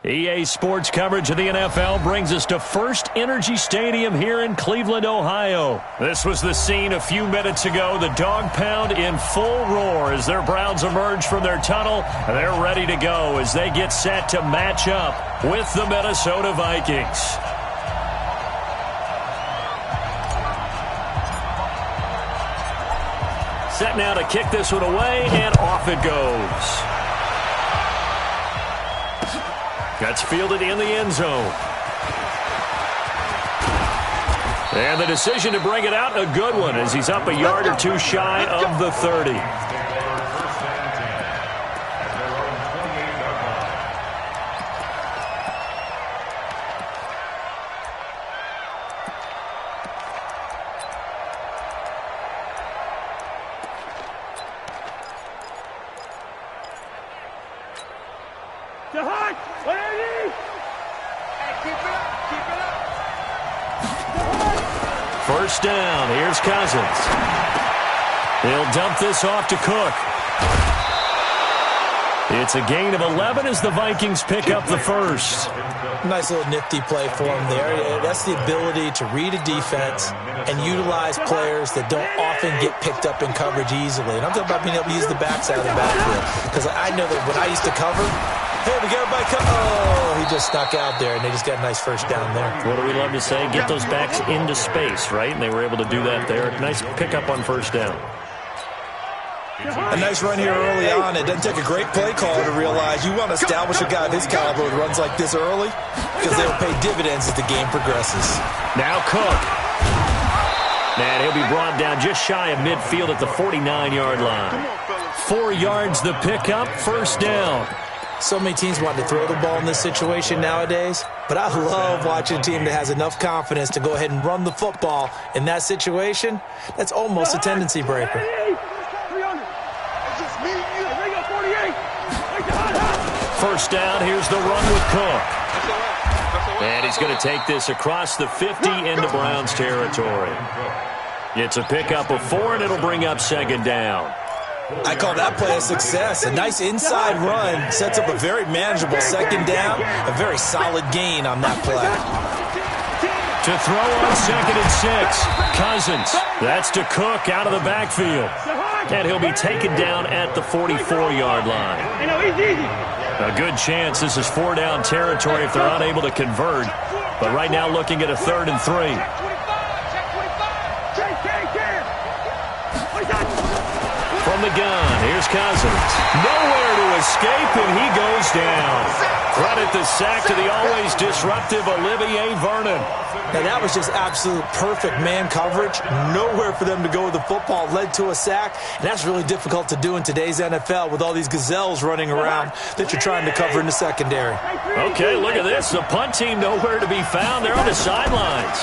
EA Sports coverage of the NFL brings us to First Energy Stadium here in Cleveland, Ohio. This was the scene a few minutes ago. The dog pound in full roar as their Browns emerge from their tunnel. They're ready to go as they get set to match up with the Minnesota Vikings. Set now to kick this one away, and off it goes. That's fielded in the end zone. And the decision to bring it out, a good one, as he's up a yard or two shy of the 30. First down, here's Cousins. He'll dump this off to Cook. It's a gain of 11 as the Vikings pick up the first. Nice little nifty play for him there. That's the ability to read a defense and utilize players that don't often get picked up in coverage easily. And I'm talking about being able to use the backside of the backfield. Because I know that when I used to cover, hey, we got everybody come. Oh, he just snuck out there, and they just got a nice first down there. What do we love to say? Get those backs into space, right? And they were able to do that there. Nice pickup on first down. A nice run here early on. It doesn't take a great play caller to realize you want to establish a guy of his caliber with runs like this early because they will pay dividends as the game progresses. Now Cook. And he'll be brought down just shy of midfield at the 49-yard line. 4 yards the pickup, first down. So many teams want to throw the ball in this situation nowadays, but I love watching a team that has enough confidence to go ahead and run the football in that situation. That's almost a tendency breaker. First down, here's the run with Cook. And he's going to take this across the 50 into Browns territory. It's a pickup of 4, and it'll bring up second down. I call that play a success. A nice inside run sets up a very manageable second down. A very solid gain on that play. To throw on 2nd and 6, Cousins. That's to Cook out of the backfield. And he'll be taken down at the 44-yard line. A good chance this is 4-down territory if they're unable to convert. But right now looking at a 3rd and 3. From the gun, here's Cousins. Nowhere to escape, and he goes down. Credit the sack to the always disruptive Olivier Vernon. Now, that was just absolute perfect man coverage. Nowhere for them to go with the football. Led to a sack, and that's really difficult to do in today's NFL with all these gazelles running around that you're trying to cover in the secondary. Okay, look at this. The punt team nowhere to be found. They're on the sidelines.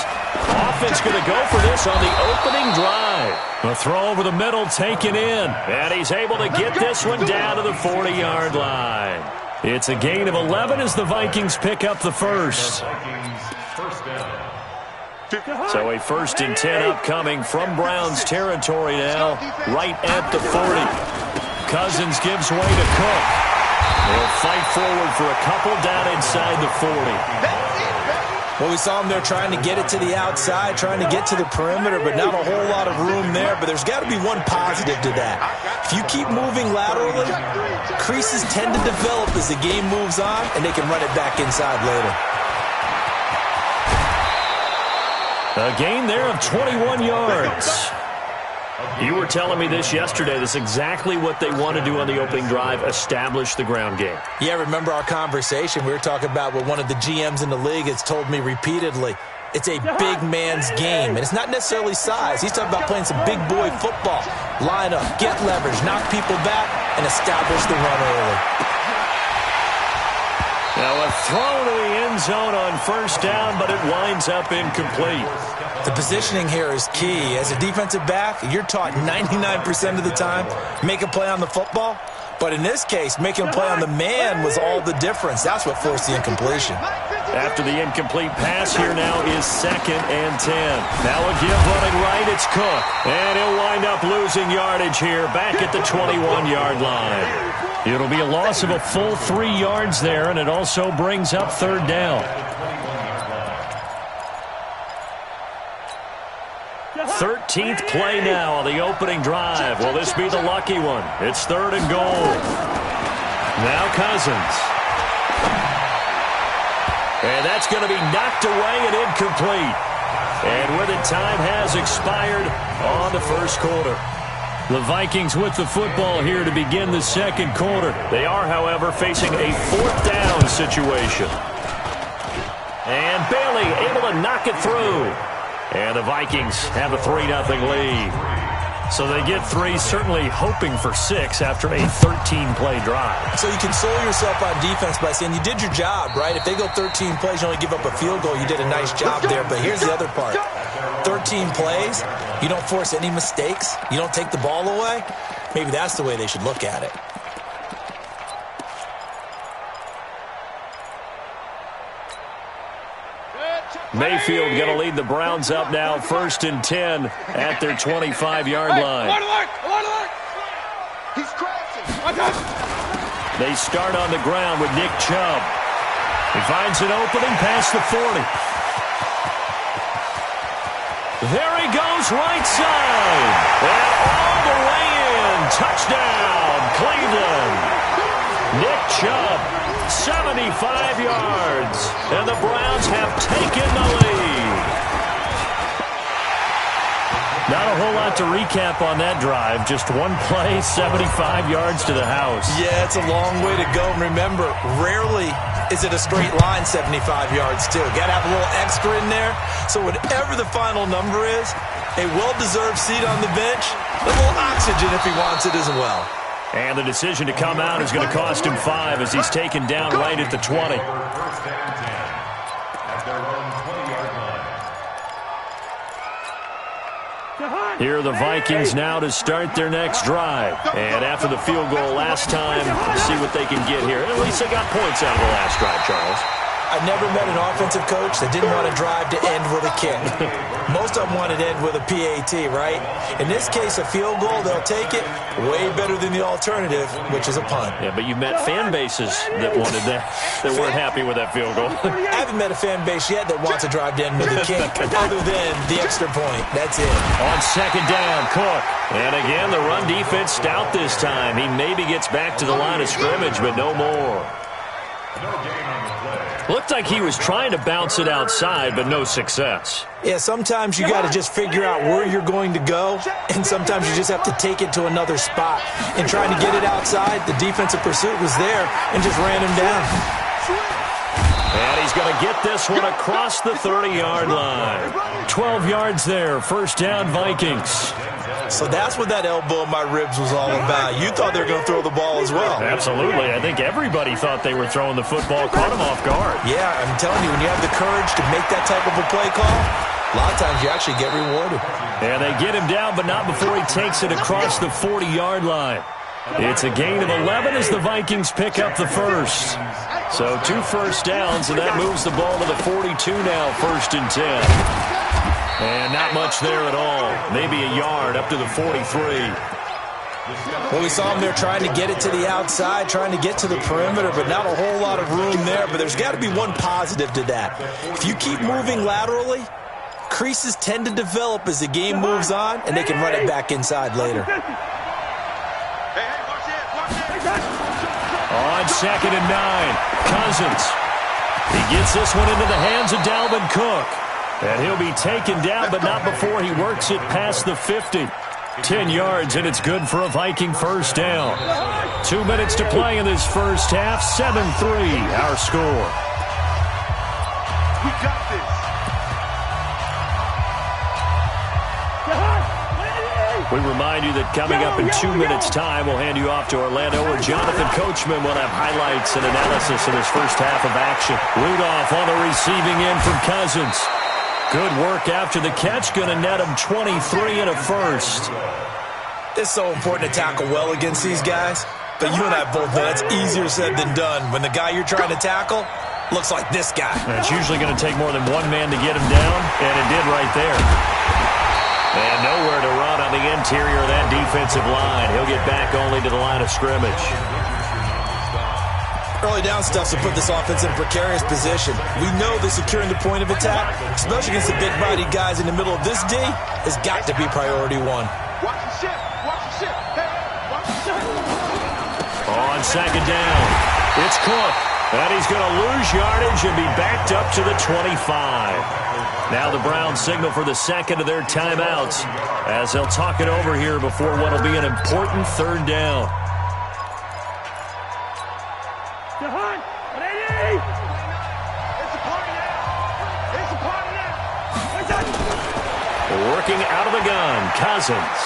Offense going to go for this on the opening drive. A throw over the middle taken in, and he's able to get this one down to the 40-yard line. It's a gain of 11 as the Vikings pick up the first. So a 1st and 10 upcoming from Browns territory now, right at the 40. Cousins gives way to Cook. They'll fight forward for a couple down inside the 40. Well, we saw him there trying to get it to the outside, trying to get to the perimeter, but not a whole lot of room there. But there's got to be one positive to that. If you keep moving laterally, creases tend to develop as the game moves on, and they can run it back inside later. A gain there of 21 yards. You were telling me this yesterday. That's exactly what they want to do on the opening drive, establish the ground game. Yeah, remember our conversation. We were talking about what one of the GMs in the league has told me repeatedly. It's a big man's game, and it's not necessarily size. He's talking about playing some big boy football. Line up, get leverage, knock people back, and establish the run early. Now a throw to the end zone on first down, but it winds up incomplete. The positioning here is key. As a defensive back, you're taught 99% of the time, make a play on the football. But in this case, making a play on the man was all the difference. That's what forced the incompletion. After the incomplete pass, here now is 2nd and 10. Now a give running right, it's Cook. And he'll wind up losing yardage here back at the 21-yard line. It'll be a loss of a full 3 yards there, and it also brings up third down. 13th play now on the opening drive. Will this be the lucky one? It's third and goal. Now Cousins. And that's going to be knocked away and incomplete. And with it, time has expired on the first quarter. The Vikings with the football here to begin the second quarter. They are, however, facing a fourth down situation. And Bailey able to knock it through. And the Vikings have a 3-0 lead. So they get 3, certainly hoping for 6 after a 13-play drive. So you console yourself on defense by saying you did your job, right? If they go 13 plays, you only give up a field goal, you did a nice job there. But here's the other part. 13 plays, you don't force any mistakes, you don't take the ball away. Maybe that's the way they should look at it. Mayfield going to lead the Browns up now, 1st and 10 at their 25-yard line. They start on the ground with Nick Chubb. He finds an opening past the 40. There he goes, right side. And all the way in. Touchdown, Cleveland. Nick Chubb, 75 yards. And the Browns have taken the lead. Not a whole lot to recap on that drive. Just one play, 75 yards to the house. Yeah, it's a long way to go. And remember, rarely is it a straight line 75 yards, too. Got to have a little extra in there. So whatever the final number is, a well-deserved seat on the bench, a little oxygen if he wants it as well. And the decision to come out is going to cost him 5 as he's taken down right at the 20. Here are the Vikings now to start their next drive. And after the field goal last time, let's see what they can get here. At least they got points out of the last drive, Charles. I've never met an offensive coach that didn't want to drive to end with a kick. Most of them wanted to end with a PAT, right? In this case, a field goal, they'll take it. Way better than the alternative, which is a punt. Yeah, but you've met fan bases that wanted that weren't happy with that field goal. I haven't met a fan base yet that wants to drive to end with a kick, other than the extra point. That's it. On second down, Cook. And again, the run defense stout this time. He maybe gets back to the line of scrimmage, but no more. Looked like he was trying to bounce it outside, but no success. Yeah, sometimes you got to just figure out where you're going to go, and sometimes you just have to take it to another spot. And trying to get it outside, the defensive pursuit was there and just ran him down. And he's going to get this one across the 30-yard line. 12 yards there, first down Vikings. So that's what that elbow in my ribs was all about. You thought they were going to throw the ball as well. Absolutely. I think everybody thought they were throwing the football, caught him off guard. Yeah, I'm telling you, when you have the courage to make that type of a play call, a lot of times you actually get rewarded. And they get him down, but not before he takes it across the 40-yard line. It's a gain of 11 as the Vikings pick up the first. So 2 first downs, and that moves the ball to the 42 now, 1st and 10. And not much there at all. Maybe a yard up to the 43. Well, we saw him there trying to get it to the outside, trying to get to the perimeter, but not a whole lot of room there. But there's got to be one positive to that. If you keep moving laterally, creases tend to develop as the game moves on, and they can run it back inside later. On 2nd and 9, Cousins. He gets this one into the hands of Dalvin Cook. And he'll be taken down, but not before he works it past the 50. 10 yards, and it's good for a Viking first down. 2 minutes to play in this first half. 7-3, our score. We got this. We remind you that coming up in 2 minutes' time, we'll hand you off to Orlando, where Jonathan Coachman will have highlights and analysis of this first half of action. Rudolph on the receiving end from Cousins. Good work after the catch. Going to net him 23 and a first. It's so important to tackle well against these guys. But you and I both know that's easier said than done. When the guy you're trying to tackle looks like this guy. And it's usually going to take more than one man to get him down, and it did right there. And nowhere to run on the interior of that defensive line. He'll get back only to the line of scrimmage. Early down stuff to put this offense in a precarious position. We know that securing the point of attack, especially against the big-bodied guys in the middle of this D, has got to be priority one. Watch the ship. Watch the ship. Hey, watch the ship. On second down, it's Cook. And he's going to lose yardage and be backed up to the 25. Now the Browns signal for the second of their timeouts as they'll talk it over here before what will be an important third down. Working out of the gun, Cousins.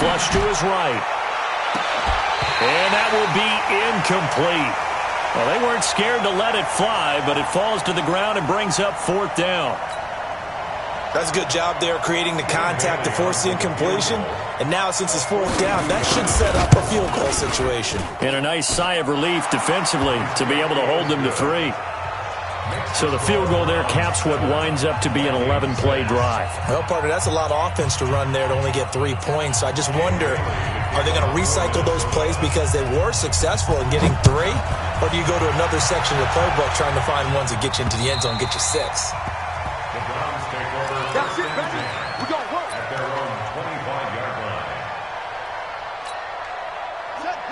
Flush to his right. And that will be incomplete. Well, they weren't scared to let it fly, but it falls to the ground and brings up fourth down. That's a good job there creating the contact to force the incompletion. And now since it's fourth down, that should set up a field goal situation. And a nice sigh of relief defensively to be able to hold them to 3. So the field goal there caps what winds up to be an 11-play drive. Well, partner, that's a lot of offense to run there to only get 3 points. So I just wonder, are they going to recycle those plays because they were successful in getting 3? Or do you go to another section of the playbook trying to find ones that get you into the end zone, get you 6? That's it, baby. We're going to work. At their own 25-yard line.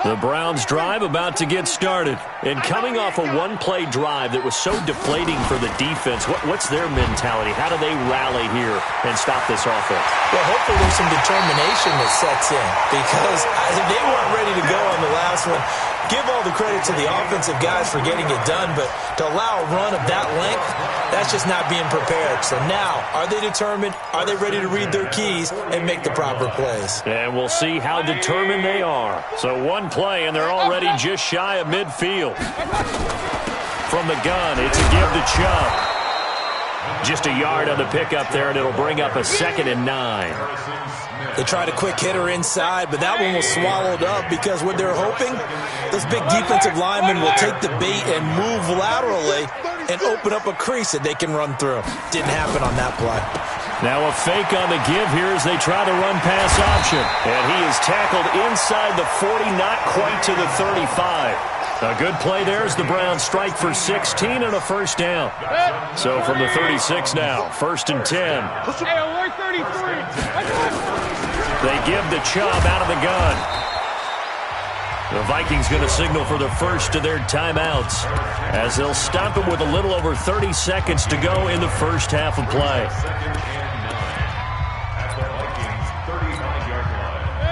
The Browns drive about to get started. And coming off a one-play drive that was so deflating for the defense, what's their mentality? How do they rally here and stop this offense? Well, hopefully there's some determination that sets in because they weren't ready to go on the last one. Give all the credit to the offensive guys for getting it done, but to allow a run of that length, that's just not being prepared. So now, are they determined? Are they ready to read their keys and make the proper plays? And we'll see how determined they are. So one play, and they're already just shy of midfield. From the gun, it's a give to Chubb. Just a yard on the pickup there, and it'll bring up a 2nd and 9. They tried a quick hitter inside, but that one was swallowed up because what they're hoping, those big defensive linemen will take the bait and move laterally and open up a crease that they can run through. Didn't happen on that play. Now a fake on the give here as they try to run pass option. And he is tackled inside the 40, not quite to the 35. A good play there as the Browns strike for 16 and a first down. So from the 36 now, 1st and 10. They give the Chubb out of the gun. The Vikings going to signal for the first of their timeouts as they'll stop him with a little over 30 seconds to go in the first half of play.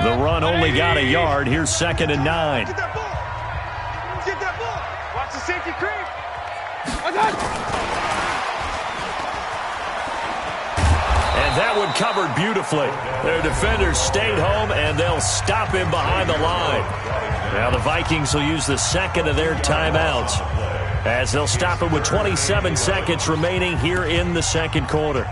The run only got a yard. Here's 2nd and 9. Get that ball. Get that ball. Watch the safety creep. And that one covered beautifully. Their defenders stayed home, and they'll stop him behind the line. Now the Vikings will use the second of their timeouts as they'll stop him with 27 seconds remaining here in the second quarter.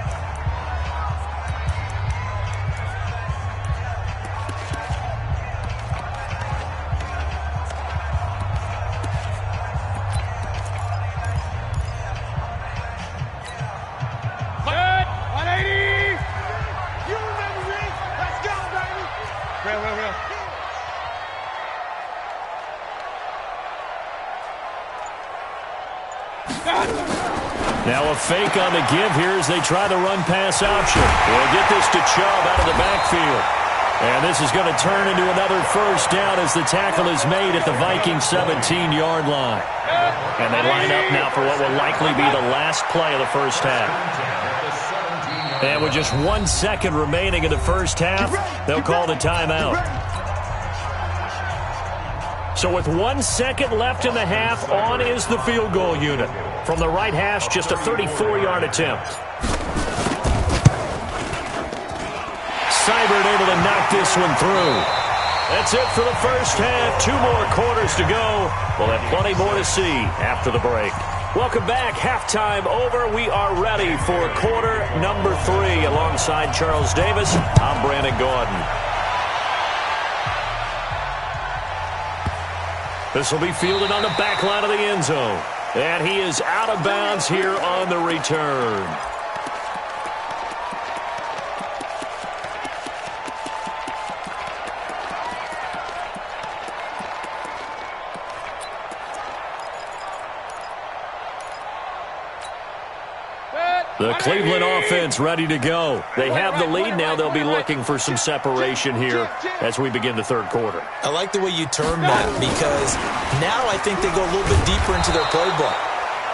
Now a fake on the give here as they try the run pass option. We'll get this to Chubb out of the backfield. And this is going to turn into another first down as the tackle is made at the Vikings 17-yard line. And they line up now for what will likely be the last play of the first half. And with just 1 second remaining in the first half, they'll call the timeout. So with 1 second left in the half, on is the field goal unit. From the right hash, just a 34-yard attempt. Seibert able to knock this one through. That's it for the first half. 2 more quarters to go. We'll have plenty more to see after the break. Welcome back. Halftime over. We are ready for quarter number 3. Alongside Charles Davis, I'm Brandon Gordon. This will be fielded on the back line of the end zone. And he is out of bounds here on the return. The Cleveland offense ready to go. They have the lead. Now they'll be looking for some separation here as we begin the third quarter. I like the way you term that because now I think they go a little bit deeper into their playbook.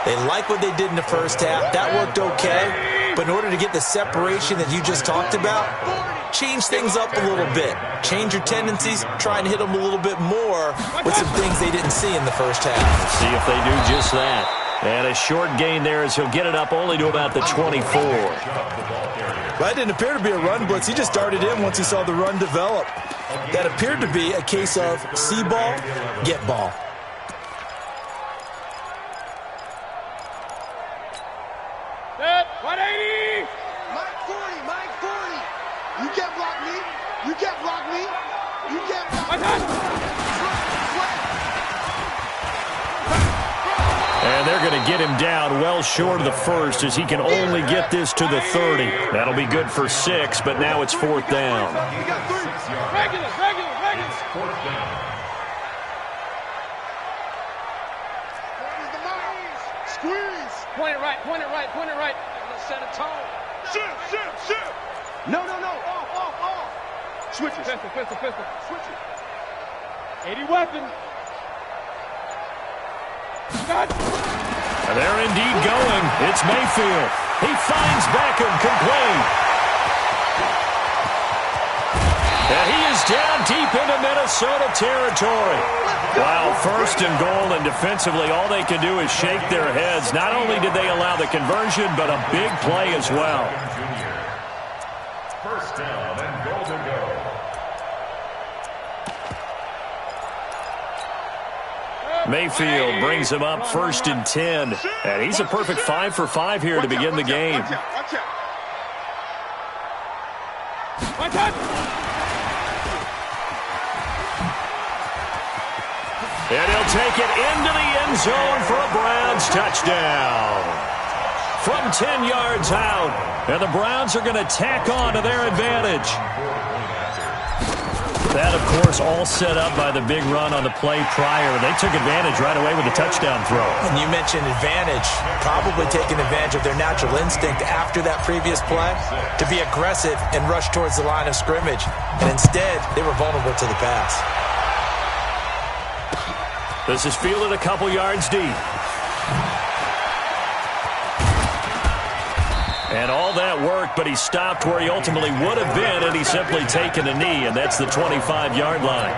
They like what they did in the first half. That worked okay. But in order to get the separation that you just talked about, change things up a little bit. Change your tendencies. Try and hit them a little bit more with some things they didn't see in the first half. Let's see if they do just that. And a short gain there as he'll get it up only to about the 24. That didn't appear to be a run blitz. He just darted in once he saw the run develop. That appeared to be a case of see ball, get ball. Set, 180! Mike 40, Mike 40. You can't block me. You can't block me. You can't block me. And they're going to get him down well short of the first as he can only get this to the 30. That'll be good for 6, but now it's 4th down. Regular. Fourth down. Squeeze. Point it right. Let's set a tone. Shift. No. Off. Switch it. Pistol. Switch it. 80 weapon. And they're indeed going. It's Mayfield. He finds Beckham complete. And he is down deep into Minnesota territory. Wow, 1st and goal, and defensively all they can do is shake their heads. Not only did they allow the conversion, but a big play as well. First down and goal to go. Mayfield brings him up 1st and 10. And he's a perfect 5 for 5 here to begin the game. Watch out. And he'll take it into the end zone for a Browns touchdown. From 10 yards out. And the Browns are going to tack on to their advantage. That, of course, all set up by the big run on the play prior. They took advantage right away with a touchdown throw. And you mentioned advantage, probably taking advantage of their natural instinct after that previous play to be aggressive and rush towards the line of scrimmage. And instead, they were vulnerable to the pass. This is fielded a couple yards deep. And all that worked, but he stopped where he ultimately would have been, and he's simply taken a knee, and that's the 25-yard line.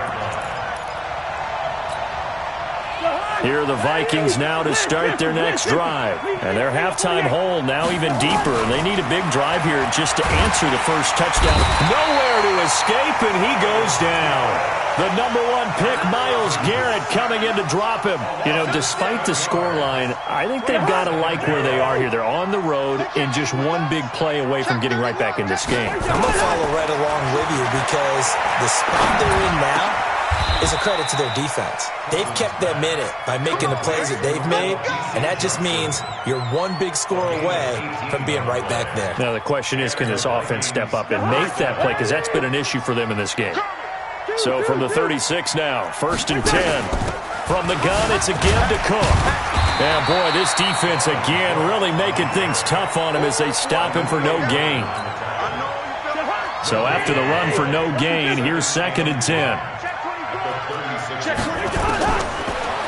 Here are the Vikings now to start their next drive. And their halftime hole now even deeper, and they need a big drive here just to answer the first touchdown. Nowhere to escape, and he goes down. The number 1 pick, Myles Garrett, coming in to drop him. You know, despite the scoreline, I think they've got to like where they are here. They're on the road and just one big play away from getting right back in this game. I'm going to follow right along with you because the spot they're in now is a credit to their defense. They've kept them in it by making the plays that they've made, and that just means you're one big score away from being right back there. Now, the question is, can this offense step up and make that play? Because that's been an issue for them in this game. So from the 36 now, 1st and 10. From the gun, it's a give to Cook. And boy, this defense again really making things tough on him as they stop him for no gain. So after the run for no gain, here's 2nd and 10.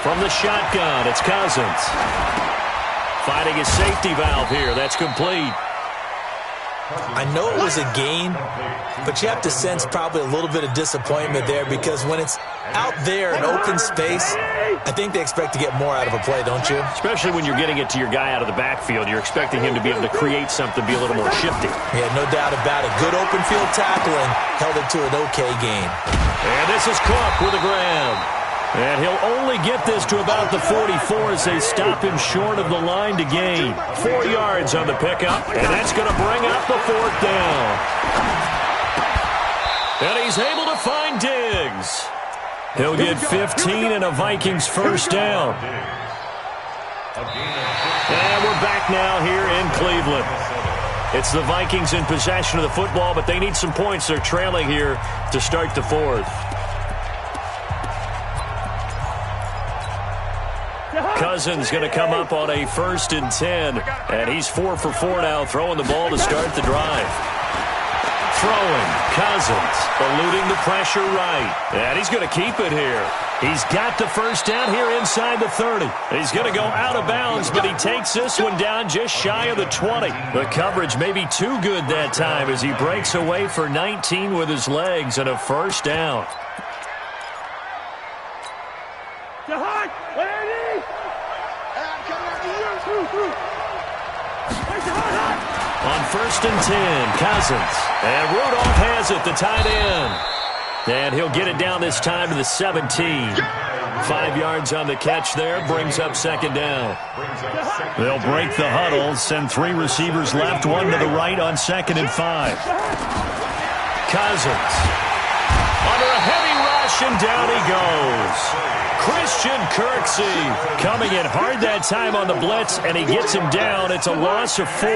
From the shotgun, it's Cousins. Finding his safety valve here. That's complete. I know it was a gain, but you have to sense probably a little bit of disappointment there because when it's out there in open space, I think they expect to get more out of a play, don't you? Especially when you're getting it to your guy out of the backfield. You're expecting him to be able to create something, be a little more shifty. Yeah, no doubt about it. Good open field tackling held it to an okay gain. And this is Cook with a grab. And he'll only get this to about the 44 as they stop him short of the line to gain. 4 yards on the pickup, and that's going to bring up the 4th down. And he's able to find Diggs. He'll get 15 and a Vikings first down. And we're back now here in Cleveland. It's the Vikings in possession of the football, but they need some points. They're trailing here to start the 4th. Cousins going to come up on a 1st and 10. And he's 4 for 4 now, throwing the ball to start the drive. Throwing, Cousins, eluding the pressure right. And he's going to keep it here. He's got the first down here inside the 30. He's going to go out of bounds, but he takes this one down just shy of the 20. The coverage may be too good that time as he breaks away for 19 with his legs and a first down. On 1st and 10, Cousins. And Rudolph has it, the tight end. And he'll get it down this time to the 17. 5 yards on the catch there, brings up 2nd down. They'll break the huddle, send 3 receivers left, 1 to the right on 2nd and 5. Cousins. Under a heavy rush, and down he goes. Christian Kirksey coming in hard that time on the blitz, and he gets him down. It's a loss of 4.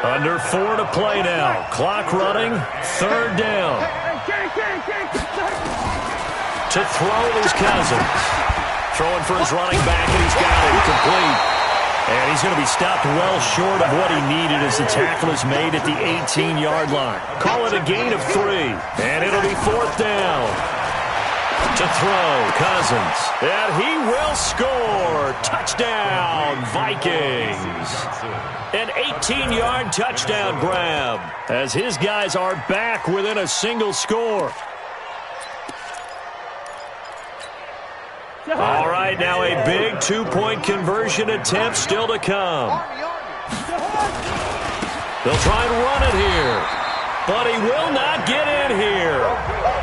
Under 4 to play now. Clock running, 3rd down. To throw is Cousins. Throwing for his running back, and he's got it complete. And he's going to be stopped well short of what he needed as the tackle is made at the 18-yard line. Call it a gain of 3, and it'll be 4th down. To throw, Cousins, and he will score. Touchdown, Vikings. An 18-yard touchdown grab as his guys are back within a single score. All right, now a big 2-point conversion attempt still to come. They'll try and run it here, but he will not get in here.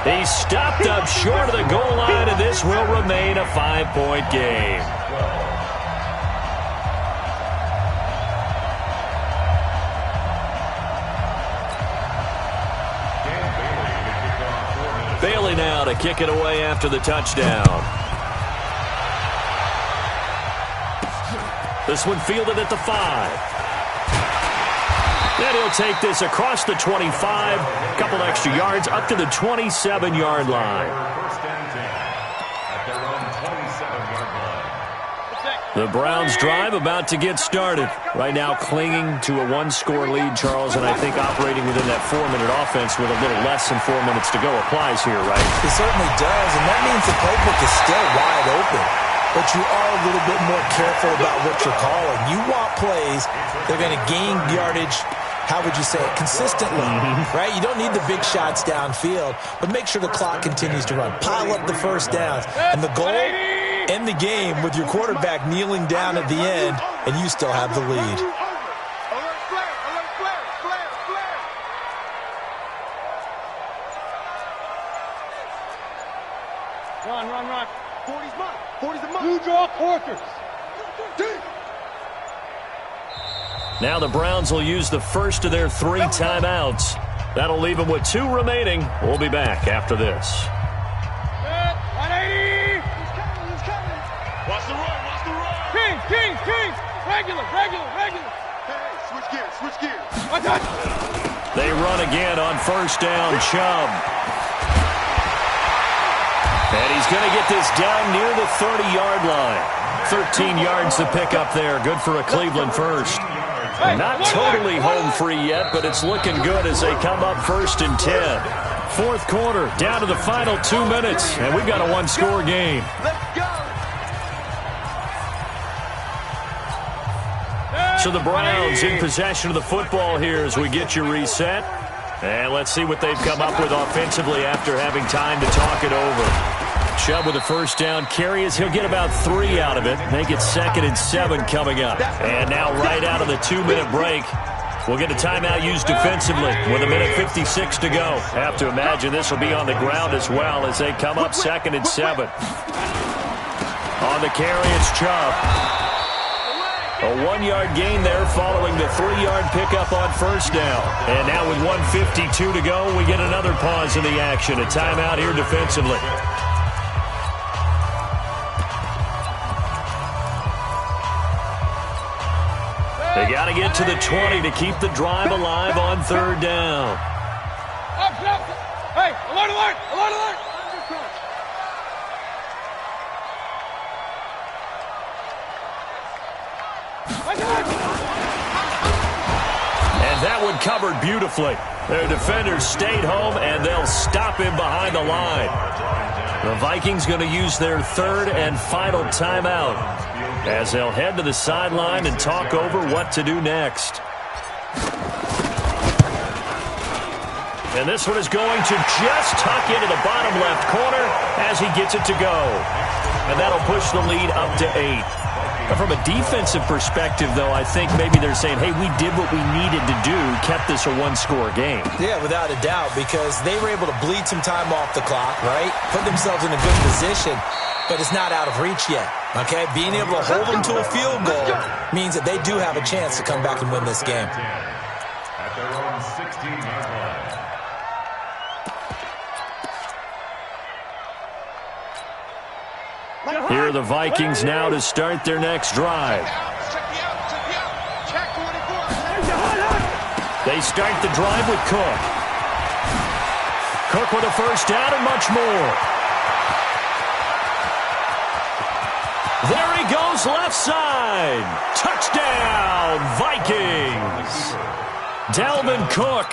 He's stopped up short of the goal line, and this will remain a 5-point game. Bailey now to kick it away after the touchdown. This one fielded at the 5. Then he'll take this across the 25, a couple extra yards, up to the 27-yard line. The Browns drive about to get started. Right now clinging to a 1-score lead, Charles, and I think operating within that 4-minute offense with a little less than 4 minutes to go applies here, right? It certainly does, and that means the playbook is still wide open. But you are a little bit more careful about what you're calling. You want plays that are going to gain yardage, how would you say it, consistently, right? You don't need the big shots downfield, but make sure the clock continues to run. Pile up the first downs. And the goal, end the game with your quarterback kneeling down at the end, and you still have the lead. Run. 40's mine. 40's a mine. Blue draw quarters. Now the Browns will use the first of their 3 timeouts. That'll leave them with 2 remaining. We'll be back after this. 180. He's coming. Watch the run. King. Regular. Hey, switch gears. They run again on 1st down, Chubb. And he's going to get this down near the 30-yard line. 13 yards to pick up there. Good for a Cleveland first. Not totally home free yet, but it's looking good as they come up 1st and 10. 4th quarter, down to the final 2 minutes, and we've got a 1-score game. So the Browns in possession of the football here as we get you reset. And let's see what they've come up with offensively after having time to talk it over. Chubb with a first down carry as he'll get about 3 out of it. Make it 2nd and 7 coming up. And now right out of the 2-minute break, we'll get a timeout used defensively with 1:56 to go. Have to imagine this will be on the ground as well as they come up 2nd and 7. On the carry, it's Chubb. A 1-yard gain there following the 3-yard pickup on first down. And now with 1:52 to go, we get another pause in the action. A timeout here defensively. They got to get to the 20 to keep the drive alive on 3rd down. Hey, alert! And that one covered beautifully. Their defenders stayed home, and they'll stop him behind the line. The Vikings going to use their third and final timeout as they'll head to the sideline and talk over what to do next. And this one is going to just tuck into the bottom left corner as he gets it to go. And that'll push the lead up to 8. But from a defensive perspective, though, I think maybe they're saying, hey, we did what we needed to do, kept this a one-score game. Yeah, without a doubt, because they were able to bleed some time off the clock, right? Put themselves in a good position, but it's not out of reach yet, okay? Being able to hold them to a field goal means that they do have a chance to come back and win this game. At their own 16-yard line. Here are the Vikings now to start their next drive. They start the drive with Cook. Cook with a first down and much more. There he goes left side. Touchdown, Vikings. Dalvin Cook,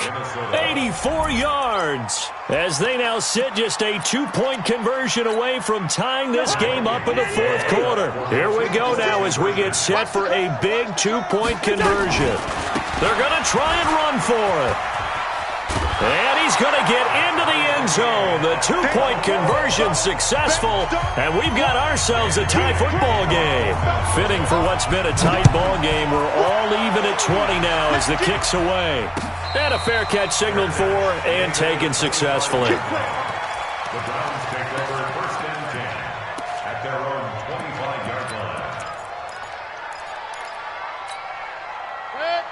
84 yards, as they now sit just a 2-point conversion away from tying this game up in the fourth quarter. Here we go now as we get set for a big 2-point conversion. They're going to try and run for it. And he's going to get into the end zone. The 2-point conversion successful, and we've got ourselves a tie football game. Fitting for what's been a tight ball game. We're all even at 20 now as the kick's away. And a fair catch signaled for and taken successfully. The Browns take over first and 10 at their own 25-yard line.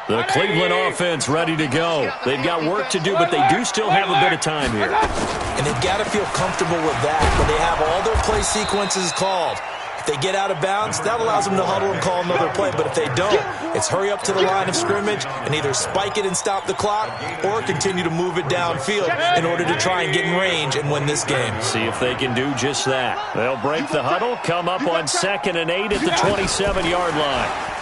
The Cleveland offense ready to go. They've got work to do, but they do still have a bit of time here. And they've got to feel comfortable with that when they have all their play sequences called. If they get out of bounds, that allows them to huddle and call another play. But if they don't, it's hurry up to the line of scrimmage and either spike it and stop the clock or continue to move it downfield in order to try and get in range and win this game. See if they can do just that. They'll break the huddle, come up on 2nd and 8 at the 27-yard line.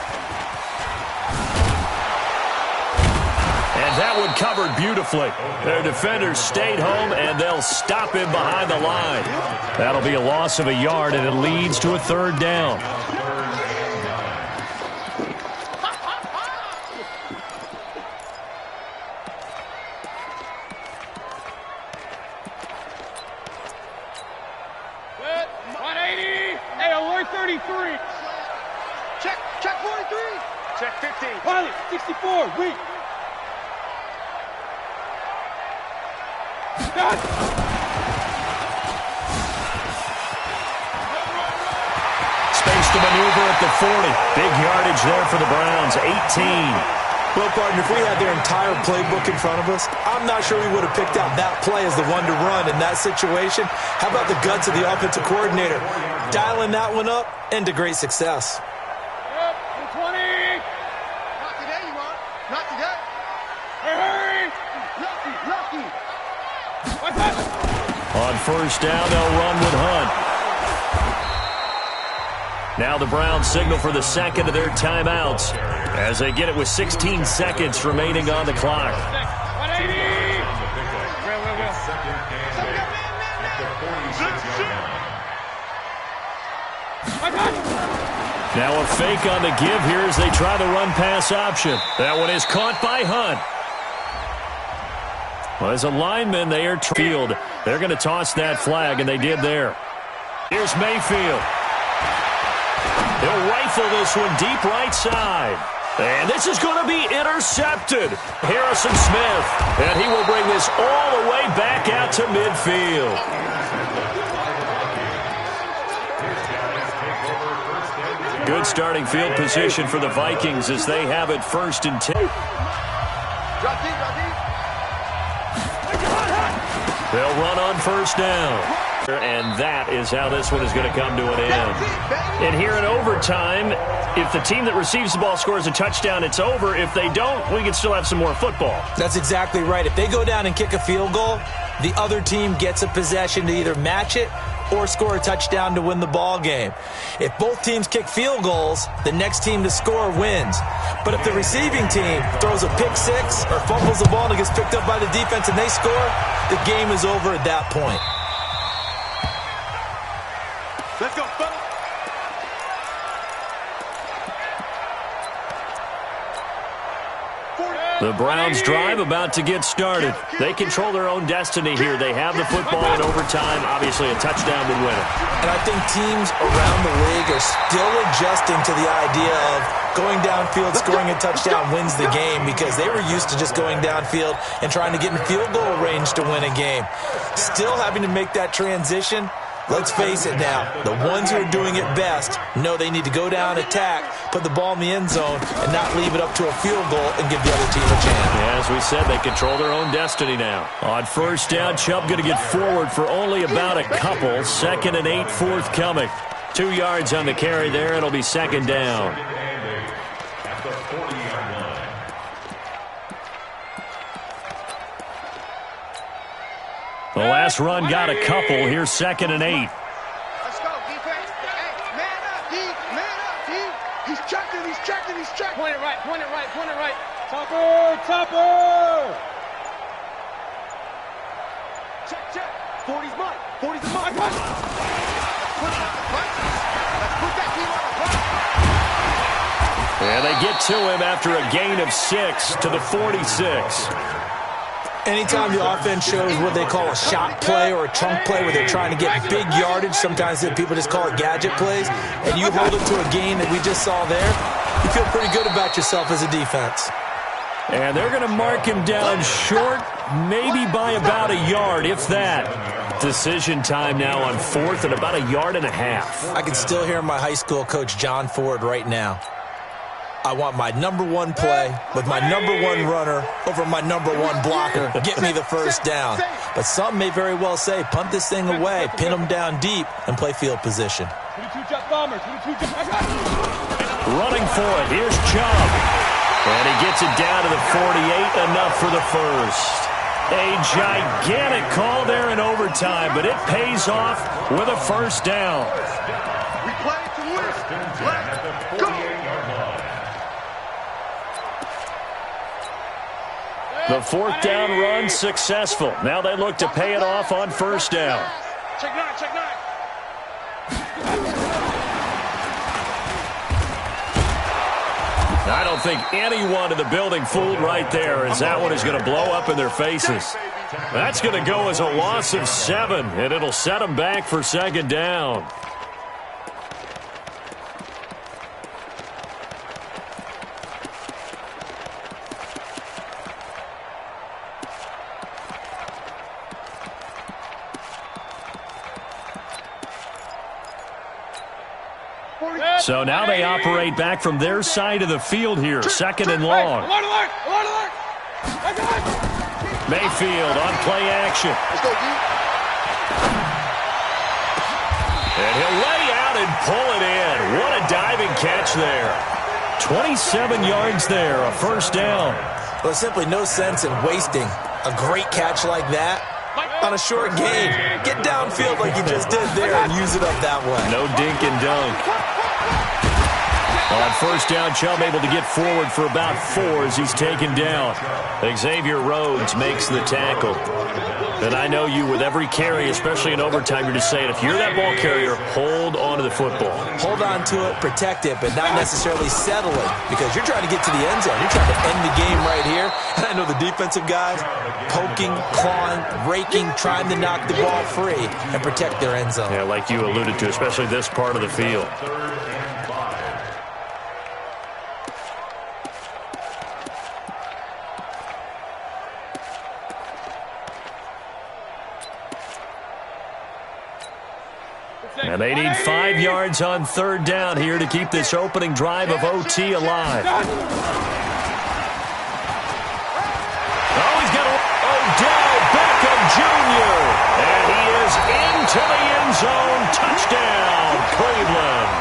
That one covered beautifully. Their defenders stayed home, and they'll stop him behind the line. That'll be a loss of a yard, and it leads to a third down. Good. 180. Hey, alert 33. Check 43. Check 15. Pilot, 64. Weak. Space to maneuver at the 40. Big yardage there for the Browns, 18. Well, partner, if we had their entire playbook in front of us, I'm not sure we would have picked out that play as the one to run in that situation. How about the guts of the offensive coordinator? Dialing that one up into great success. Yep, 20. Not today, you want. Not today. Hurry. Lucky. On first down, they'll run with Hunt. Now the Browns signal for the second of their timeouts as they get it with 16 seconds remaining on the clock. 180. Now a fake on the give here as they try the run-pass option. That one is caught by Hunt. Well, as a lineman, they are field. They're going to toss that flag, and they did there. Here's Mayfield. He'll rifle this one deep right side. And this is going to be intercepted. Harrison Smith. And he will bring this all the way back out to midfield. Good starting field position for the Vikings as they have it 1st and 10. They'll run on first down. And that is how this one is going to come to an end. And here in overtime, if the team that receives the ball scores a touchdown, it's over. If they don't, we can still have some more football. That's exactly right. If they go down and kick a field goal, the other team gets a possession to either match it or score a touchdown to win the ball game. If both teams kick field goals, the next team to score wins. But if the receiving team throws a pick six or fumbles the ball and it gets picked up by the defense and they score, the game is over at that point. Let's go, fellas. The Browns drive about to get started. They control their own destiny here. They have the football in overtime. Obviously, a touchdown would win it. And I think teams around the league are still adjusting to the idea of going downfield, scoring a touchdown wins the game, because they were used to just going downfield and trying to get in field goal range to win a game. Still having to make that transition. Let's face it now, the ones who are doing it best know they need to go down, attack, put the ball in the end zone, and not leave it up to a field goal and give the other team a chance. Yeah, as we said, they control their own destiny now. On first down, Chubb going to get forward for only about a couple. 2nd and 8 forthcoming. 2 yards on the carry there. It'll be 2nd down. At the 40-yard line. The last run got a couple. Here's 2nd and 8. Let's go, defense. Hey, man up, D. Man up, D. He's checking, he's checking, he's checking. Point it right, point it right, point it right. Topper, topper. Check, check. 40's mine. 40's the mine. Let's put it on the punches. Let's put that team on the punches. And they get to him after a gain of 6 to the 46. Anytime the offense shows what they call a shot play or a chunk play where they're trying to get big yardage, sometimes people just call it gadget plays, and you hold it to a gain that we just saw there, you feel pretty good about yourself as a defense. And they're going to mark him down short, maybe by about a yard, if that. Decision time now on 4th and about a yard and a half. I can still hear my high school coach, John Ford, right now. I want my number one play with my number one runner over my number one blocker. Get me the first down. But some may very well say, punt this thing away, pin them down deep, and play field position. Running for it. Here's Chubb. And he gets it down to the 48, enough for the first. A gigantic call there in overtime, but it pays off with a first down. We play to win. Let's go. The 4th down run successful. Now they look to pay it off on first down. Check 9, check 9. I don't think anyone in the building fooled right there, as that one is going to blow up in their faces. That's going to go as a loss of 7, and it'll set them back for 2nd down. So now they operate back from their side of the field here. 2nd and long. Mayfield on play action. And he'll lay out and pull it in. What a diving catch there. 27 yards there, a first down. Well, there's simply no sense in wasting a great catch like that on a short gain. Get downfield like you just did there and use it up that way. No dink and dunk. On first down, Chubb able to get forward for about 4 as he's taken down. Xavier Rhodes makes the tackle. And I know you, with every carry, especially in overtime, you're just saying, if you're that ball carrier, hold on to the football. Hold on to it, protect it, but not necessarily settle it, because you're trying to get to the end zone. You're trying to end the game right here. And I know the defensive guys poking, clawing, raking, trying to knock the ball free and protect their end zone. Yeah, like you alluded to, especially this part of the field. And they need 5 yards on 3rd down here to keep this opening drive of OT alive. Oh, he's got Odell Beckham Jr. And he is into the end zone. Touchdown, Cleveland.